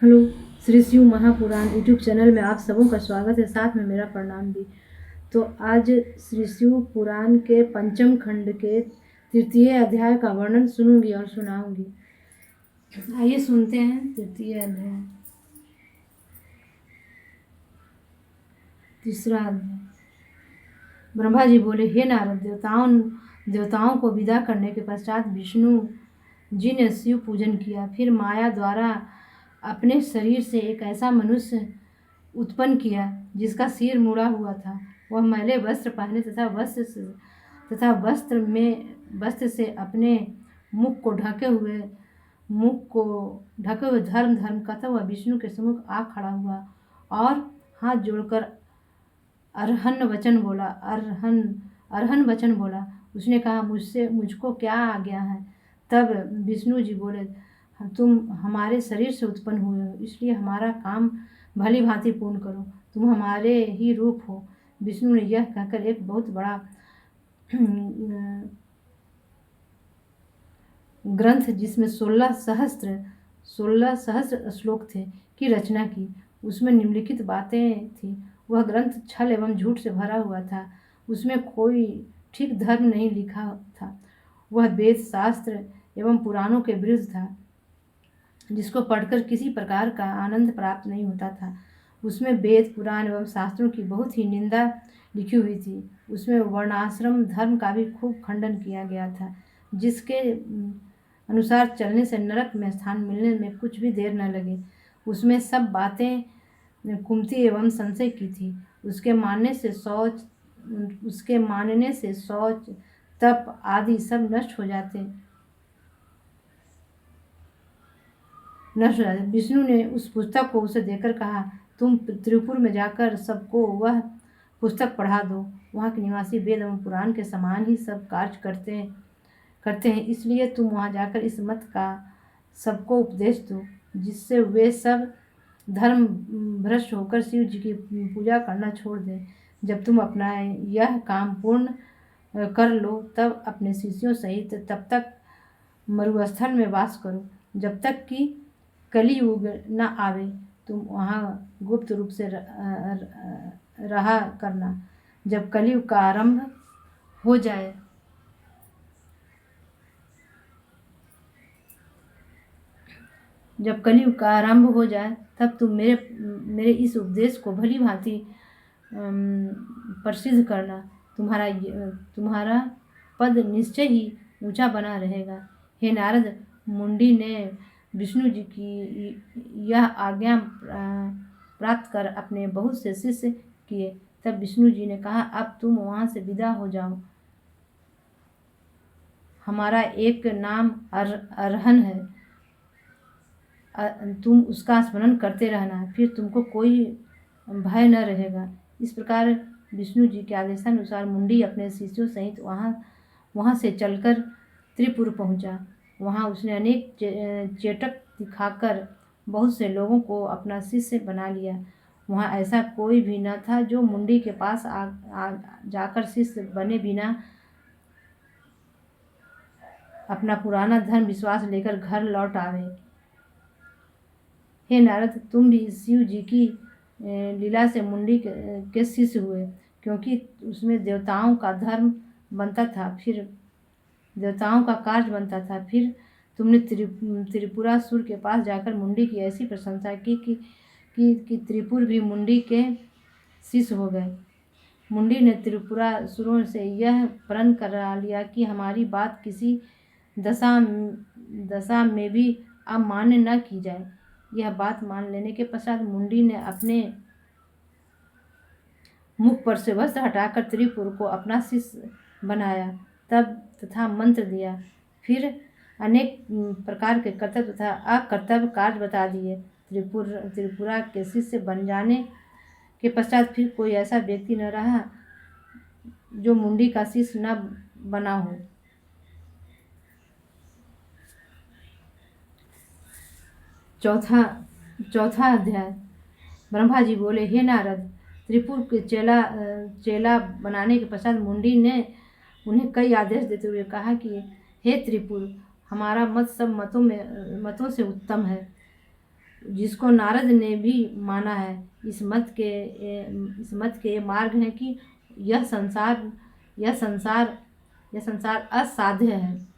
Hello, Shri Shiv Mahapuran YouTube channel में आप सबों का स्वागत है, साथ में मेरा प्रणाम भी। तो आज श्री शिव पुराण के पंचम खंड के तृतीय अध्याय का वर्णन सुनूंगी और सुनाऊंगी। आइए सुनते हैं तृतीय अध्याय। तीसरा अध्याय। ब्रह्मा जी बोले, हे नारद, देवताओं को विदा करने के पश्चात विष्णु जी ने शिव पूजन किया। फिर माया द्वारा अपने शरीर से एक ऐसा मनुष्य उत्पन्न किया जिसका सिर मुड़ा हुआ था। वह मैले वस्त्र पहने तथा वस्त्र से अपने मुख को ढके हुए धर्म करता हुआ विष्णु के सम्मुख आ खड़ा हुआ और हाथ जोड़कर अरहन वचन बोला। उसने कहा, मुझको क्या आज्ञा है? तब विष्णु जी बोले, तुम हमारे शरीर से उत्पन्न हुए हो, इसलिए हमारा काम भली भांति पूर्ण करो। तुम हमारे ही रूप हो। विष्णु ने यह कहकर एक बहुत बड़ा ग्रंथ जिसमें 16 सहस्त्र श्लोक थे की रचना की। उसमें निम्नलिखित बातें थी। वह ग्रंथ छल एवं झूठ से भरा हुआ था। उसमें कोई ठीक धर्म नहीं लिखा था। वह वेद, शास्त्र एवं पुराणों के विरुद्ध था, जिसको पढ़कर किसी प्रकार का आनंद प्राप्त नहीं होता था। उसमें वेद, पुराण एवं शास्त्रों की बहुत ही निंदा लिखी हुई थी। उसमें वर्णाश्रम धर्म का भी खूब खंडन किया गया था, जिसके अनुसार चलने से नरक में स्थान मिलने में कुछ भी देर न लगे। उसमें सब बातें कुमति एवं संशय की थी। उसके मानने से शौच, तप आदि सब नष्ट हो जाते। विष्णु ने उस पुस्तक को उसे देकर कहा, तुम त्रिपुर में जाकर सबको वह पुस्तक पढ़ा दो। वहाँ के निवासी वेद एवं पुराण के समान ही सब कार्य करते हैं, इसलिए तुम वहाँ जाकर इस मत का सबको उपदेश दो, जिससे वे सब धर्म भ्रष्ट होकर शिव जी की पूजा करना छोड़ दें। जब तुम अपना यह काम पूर्ण कर लो, तब अपने शिष्यों सहित तब तक मरुस्थल में वास करो, जब तक कि कलियुग न आवे। तुम वहाँ गुप्त रूप से रहा करना। जब कलियुग का आरंभ हो जाए तब तुम मेरे इस उपदेश को भली भांति प्रसिद्ध करना। तुम्हारा पद निश्चय ही ऊंचा बना रहेगा। हे नारद, मुंडी ने विष्णु जी की यह आज्ञा प्राप्त कर अपने बहुत से शिष्य किए। तब विष्णु जी ने कहा, अब तुम वहाँ से विदा हो जाओ। हमारा एक नाम अरहन है, तुम उसका स्मरण करते रहना, फिर तुमको कोई भय न रहेगा। इस प्रकार विष्णु जी के आदेशानुसार मुंडी अपने शिष्यों सहित वहाँ से चलकर त्रिपुर पहुँचा। वहाँ उसने अनेक चेटक दिखाकर बहुत से लोगों को अपना शिष्य बना लिया। वहाँ ऐसा कोई भी न था जो मुंडी के पास जाकर शिष्य बने बिना अपना पुराना धर्म विश्वास लेकर घर लौट आवे। हे नारद, तुम भी शिव जी की लीला से मुंडी के शिष्य हुए, क्योंकि उसमें देवताओं का धर्म बनता था, फिर देवताओं का कार्य बनता था। फिर तुमने त्रिपुरासुर के पास जाकर मुंडी की ऐसी प्रशंसा की कि त्रिपुर भी मुंडी के शिष्य हो गए। मुंडी ने त्रिपुरासुरों से यह प्रण करा लिया कि हमारी बात किसी दशा में भी अमान्य न की जाए। यह बात मान लेने के पश्चात मुंडी ने अपने मुख पर से वस्त्र हटाकर त्रिपुर को अपना शिष्य बनाया तथा मंत्र दिया। फिर अनेक प्रकार के कर्तव्य तथा अकर्तव्य कार्य बता दिए। त्रिपुरा के शिष्य बन जाने के पश्चात फिर कोई ऐसा व्यक्ति न रहा जो मुंडी का शिष्य न बना हो। चौथा अध्याय। ब्रह्मा जी बोले, हे नारद, त्रिपुर के चेला बनाने के पश्चात मुंडी ने उन्हें कई आदेश देते हुए कहा कि हे त्रिपुर, हमारा मत सब मतों से उत्तम है। जिसको नारद ने भी माना है। इस मत के ये मार्ग हैं कि यह संसार यह संसार यह संसार असाध्य है।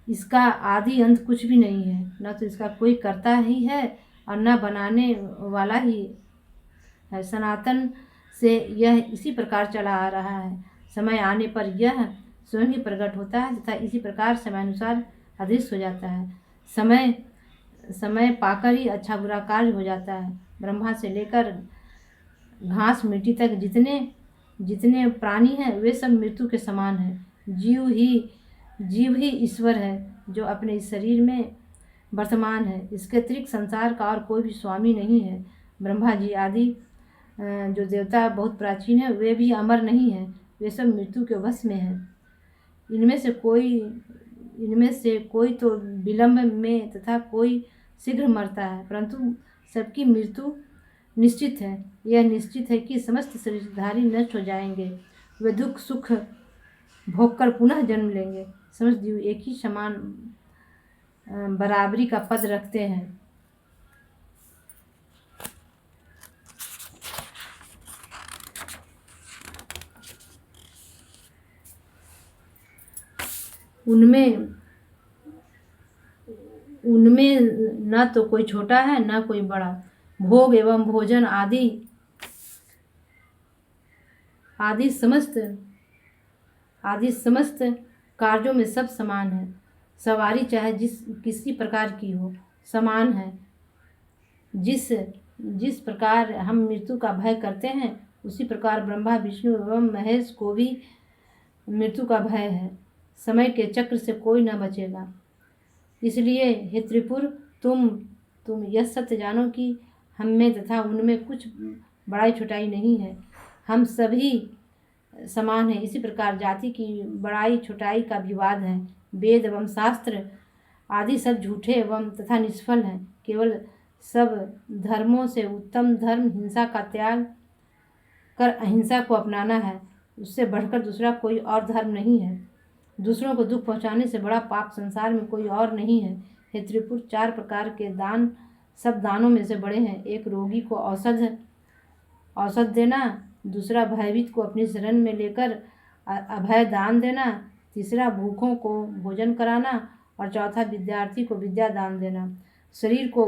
इसका आदि अंत कुछ भी नहीं है, न तो इसका कोई करता ही है और न बनाने वाला ही है। सनातन से यह इसी प्रकार चला आ रहा है। समय आने पर यह स्वयं ही प्रकट होता है तथा इसी प्रकार समयानुसार अदृश्य हो जाता है। समय समय पाकर ही अच्छा बुरा कार्य हो जाता है। ब्रह्मा से लेकर घास मिट्टी तक जितने जितने प्राणी हैं वे सब मृत्यु के समान हैं। जीव ही ईश्वर है जो अपने इस शरीर में वर्तमान है। इसके अतिरिक्त संसार का और कोई भी स्वामी नहीं है। ब्रह्मा जी आदि जो देवता बहुत प्राचीन है वे भी अमर नहीं हैं, वे सब मृत्यु के वश में हैं। इनमें से कोई तो विलंब में तथा कोई शीघ्र मरता है, परंतु सबकी मृत्यु निश्चित है। यह निश्चित है कि समस्त शरीरधारी नष्ट हो जाएंगे, वे दुख सुख भोग कर पुनः जन्म लेंगे। समस्त जीव एक ही समान बराबरी का पद रखते हैं। उनमें न तो कोई छोटा है न कोई बड़ा। भोग एवं भोजन आदि समस्त कार्यों में सब समान है। सवारी चाहे किसी प्रकार की हो, समान है। जिस प्रकार हम मृत्यु का भय करते हैं उसी प्रकार ब्रह्मा विष्णु एवं महेश को भी मृत्यु का भय है। समय के चक्र से कोई न बचेगा। इसलिए हे त्रिपुर, तुम यह सत्य जानो कि हम में तथा उनमें कुछ बड़ाई छोटाई नहीं है। हम सभी समान हैं। इसी प्रकार जाति की बड़ाई छोटाई का विवाद है। वेद एवं शास्त्र आदि सब झूठे एवं तथा निष्फल हैं। केवल सब धर्मों से उत्तम धर्म हिंसा का त्याग कर अहिंसा को अपनाना है। उससे बढ़कर दूसरा कोई और धर्म नहीं है। दूसरों को दुख पहुंचाने से बड़ा पाप संसार में कोई और नहीं है। हे त्रिपुर, 4 प्रकार के दान सब दानों में से बड़े हैं। एक रोगी को औषध देना, दूसरा भयभीत को अपनी शरण में लेकर अभय दान देना, तीसरा भूखों को भोजन कराना और चौथा विद्यार्थी को विद्या दान देना। शरीर को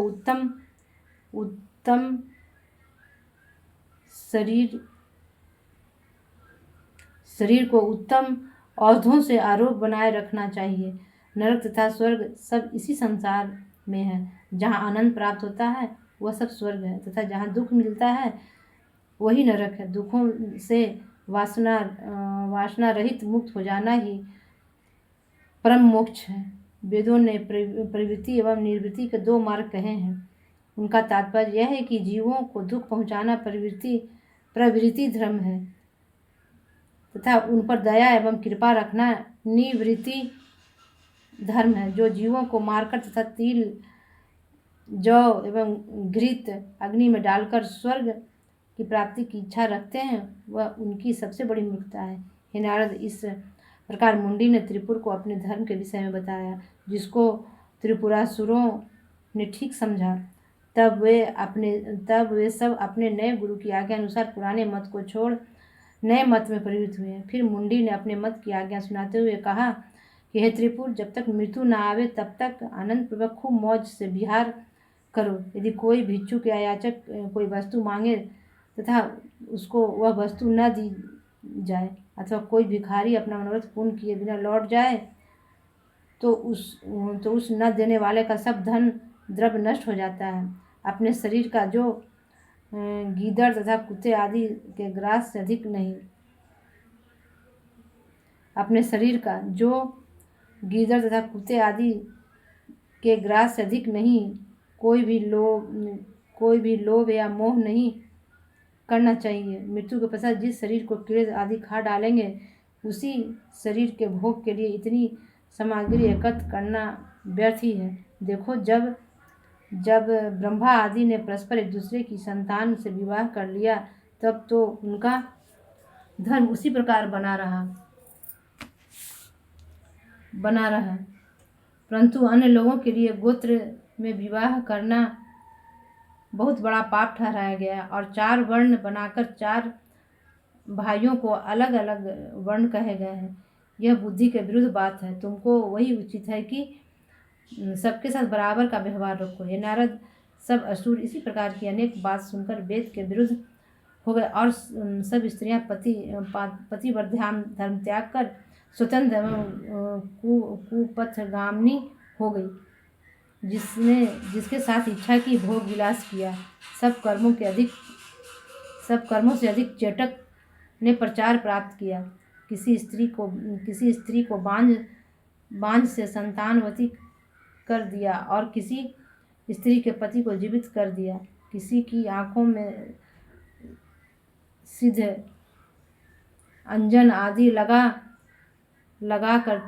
उत्तम औषधों से आरोग्य बनाए रखना चाहिए। नरक तथा स्वर्ग सब इसी संसार में है। जहाँ आनंद प्राप्त होता है वह सब स्वर्ग है तथा जहाँ दुख मिलता है वही नरक है। दुखों से वासना रहित मुक्त हो जाना ही परम मोक्ष है। वेदों ने प्रवृत्ति एवं निवृत्ति के 2 मार्ग कहे हैं। उनका तात्पर्य यह है कि जीवों को दुख पहुंचाना प्रवृत्ति धर्म है तथा उन पर दया एवं कृपा रखना निवृत्ति धर्म है। जो जीवों को मारकर तथा तिल जौ एवं घृत अग्नि में डालकर स्वर्ग की प्राप्ति की इच्छा रखते हैं वह उनकी सबसे बड़ी मूर्खता है। हे नारद, इस प्रकार मुंडी ने त्रिपुर को अपने धर्म के विषय में बताया, जिसको त्रिपुरासुरों ने ठीक समझा। तब वे सब अपने नए गुरु की आज्ञा अनुसार पुराने मत को छोड़ नए मत में प्रवृत्त हुए। फिर मुंडी ने अपने मत की आज्ञा सुनाते हुए कहा कि हे त्रिपुर, जब तक मृत्यु न आवे तब तक आनंद पूर्वक खूब मौज से विहार करो। यदि कोई भिक्षुक या याचक कोई वस्तु मांगे तथा उसको वह वस्तु न दी जाए अथवा कोई भिखारी अपना मनोरथ पूर्ण किए बिना लौट जाए तो उस न देने वाले का सब धन द्रव्य नष्ट हो जाता है। अपने शरीर का जो गीदड़ तथा कुत्ते आदि के ग्रास से अधिक नहीं अपने शरीर का जो गीदड़ तथा कुत्ते आदि के ग्रास से अधिक नहीं कोई भी लोभ या मोह नहीं करना चाहिए। मृत्यु के पश्चात जिस शरीर को कीड़े आदि खा डालेंगे उसी शरीर के भोग के लिए इतनी सामग्री एकत्र करना व्यर्थ ही है। देखो, जब ब्रह्मा आदि ने परस्पर एक दूसरे की संतान से विवाह कर लिया तब तो उनका धर्म उसी प्रकार बना रहा, परंतु अन्य लोगों के लिए गोत्र में विवाह करना बहुत बड़ा पाप ठहराया गया और 4 वर्ण बनाकर 4 भाइयों को अलग अलग वर्ण कहे गए हैं। यह बुद्धि के विरुद्ध बात है। तुमको वही उचित है कि सबके साथ बराबर का व्यवहार रखो। हे नारद, सब असुर इसी प्रकार की अनेक बात सुनकर वेद के विरुद्ध हो गए और सब स्त्रियां पतिव्रत धर्म त्याग कर स्वतंत्र कुपथगामिनी हो गई। जिसके साथ इच्छा की भोग विलास किया, सब कर्मों से अधिक चेटक ने प्रचार प्राप्त किया। किसी स्त्री को बांझ से संतानवती कर दिया और किसी स्त्री के पति को जीवित कर दिया। किसी की आंखों में सिद्ध अंजन आदि लगाकर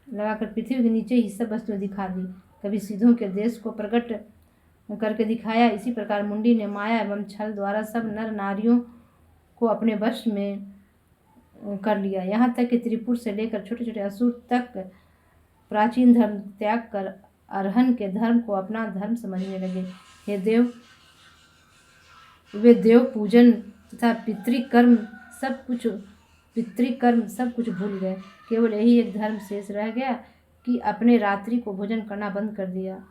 पृथ्वी के नीचे ही सब वस्तुएं दिखा दी। कभी सिद्धों के देश को प्रकट करके दिखाया। इसी प्रकार मुंडी ने माया एवं छल द्वारा सब नर नारियों को अपने वश में कर लिया। यहाँ तक कि त्रिपुर से लेकर छोटे छोटे असुर तक प्राचीन धर्म त्याग कर अरहन के धर्म को अपना धर्म समझने लगे। हे देव, वे देव पूजन तथा पितृकर्म सब कुछ भूल गए। केवल यही एक धर्म शेष रह गया कि अपने रात्रि को भोजन करना बंद कर दिया।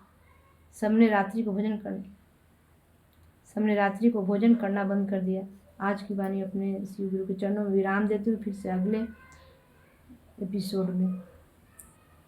सबने रात्रि को भोजन करना बंद कर दिया। आज की वाणी अपने शिव गुरु के चरणों में विराम देते हुए फिर से अगले एपिसोड में